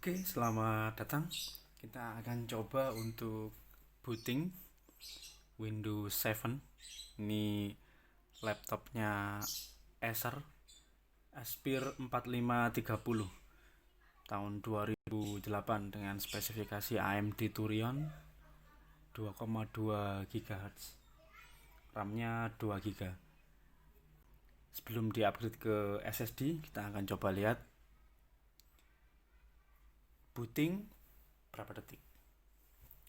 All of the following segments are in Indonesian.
Oke, selamat datang. Kita akan coba untuk booting Windows 7. Ini laptopnya Acer Aspire 4530 tahun 2008 dengan spesifikasi AMD Thurion 2,2 GHz. RAM-nya 2 GB. Sebelum di-upgrade ke SSD, kita akan coba lihat booting berapa detik.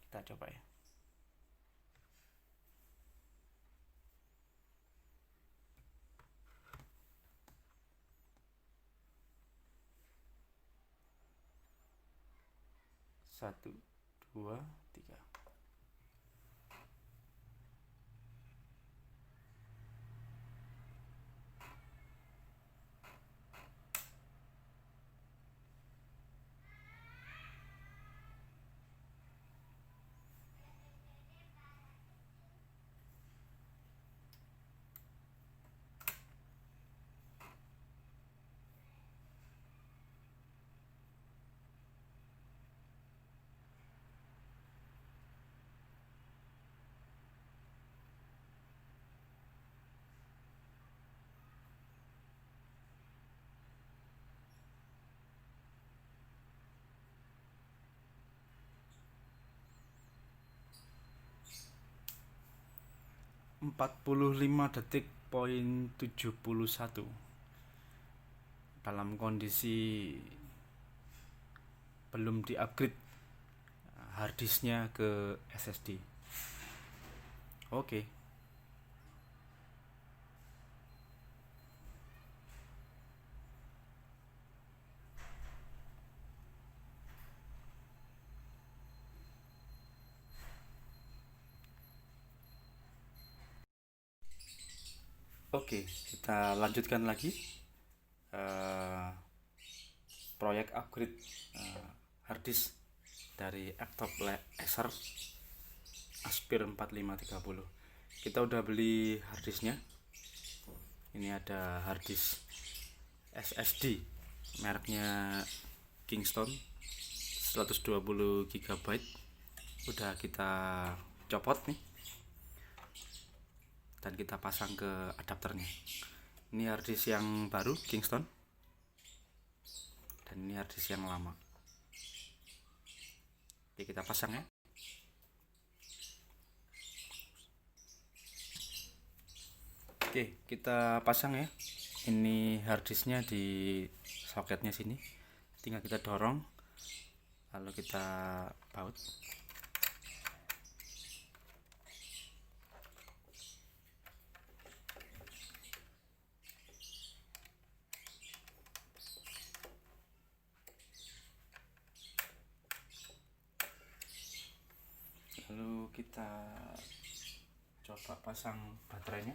Kita coba ya. Satu, dua, tiga. Empat puluh lima detik poin 71 dalam kondisi belum di-upgrade harddisknya ke SSD. Oke. Oke, kita lanjutkan lagi eh, proyek upgrade harddisk dari laptop Acer Aspire 4530. Kita udah beli harddisknya. Ini ada harddisk SSD mereknya Kingston 120 GB. Udah kita copot nih dan kita pasang ke adapternya. Ini harddisk yang baru Kingston dan ini harddisk yang lama. Oke, kita pasang ya. Oke, kita pasang ya. Ini harddisknya di soketnya sini. Tinggal kita dorong, lalu kita baut. Lalu kita coba pasang baterainya.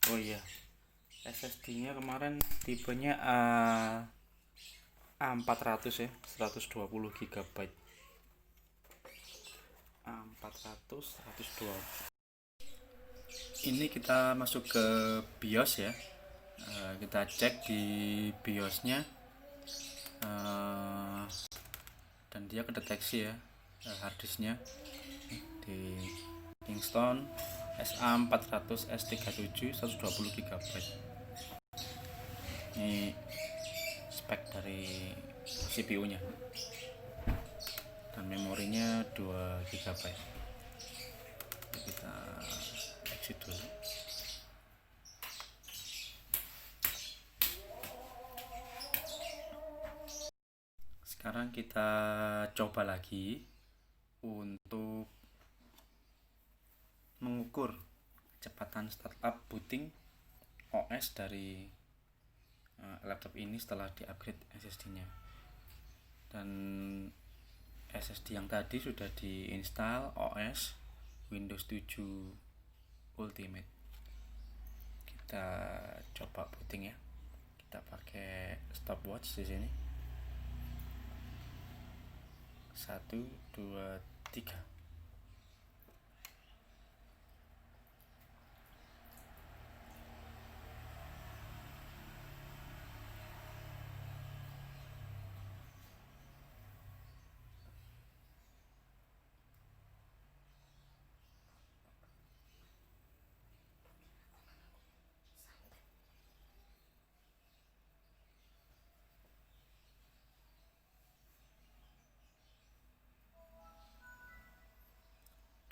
Oh iya, SSD-nya kemarin tipenya A400 ya, 120 GB. A400 120. Ini kita masuk ke BIOS ya. Kita cek di BIOS-nya dan dia kedeteksi ya harddisknya di Kingston SA400 S37 120 GB. Ini spek dari CPU-nya dan memorinya 2 GB. Kita exit dulu. Sekarang kita coba lagi untuk mengukur kecepatan startup booting OS dari laptop ini setelah di-upgrade SSD-nya. Dan SSD yang tadi sudah diinstal OS Windows 7 Ultimate. Kita coba booting ya. Kita pakai stopwatch di sini. 1, 2, 3.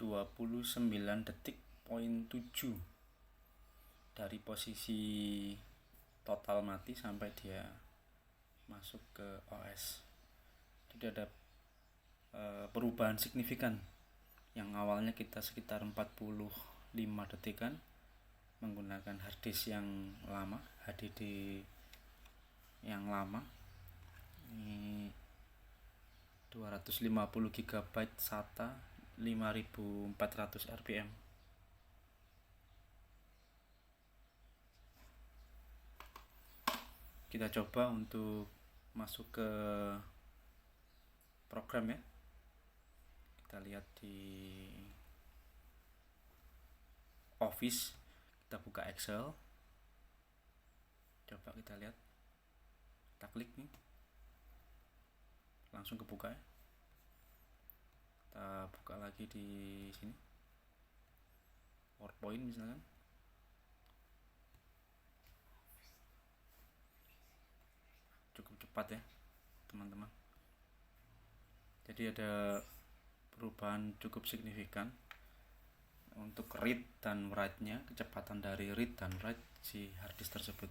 29 detik poin 7 dari posisi total mati sampai dia masuk ke OS. Jadi ada perubahan signifikan. Yang awalnya kita sekitar 45 detikan menggunakan harddisk yang lama, HDD yang lama. Ini 250 GB SATA 5400 rpm. Kita coba untuk masuk ke program ya. Kita lihat di Office, kita buka Excel. Coba kita lihat, kita klik nih, langsung kebuka ya. Kita buka lagi di sini, PowerPoint misalkan. Cukup cepat ya teman-teman. Jadi ada perubahan cukup signifikan untuk read dan write-nya, kecepatan dari read dan write si harddisk tersebut.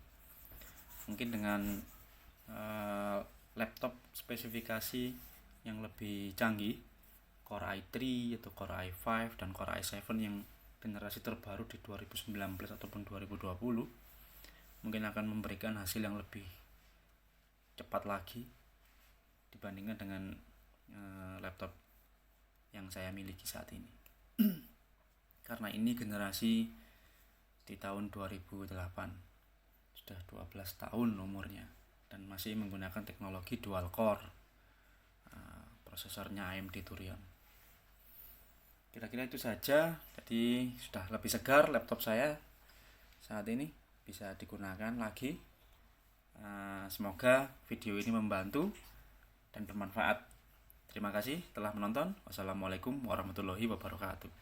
Mungkin dengan laptop spesifikasi yang lebih canggih, Core i3 atau Core i5 dan Core i7 yang generasi terbaru di 2019 ataupun 2020, mungkin akan memberikan hasil yang lebih cepat lagi dibandingkan dengan laptop yang saya miliki saat ini. Karena ini generasi di tahun 2008, sudah 12 tahun umurnya dan masih menggunakan teknologi dual core, prosesornya AMD Thurion. Kira-kira itu saja. Jadi sudah lebih segar laptop saya saat ini, bisa digunakan lagi. Semoga video ini membantu dan bermanfaat. Terima kasih telah menonton. Wassalamualaikum warahmatullahi wabarakatuh.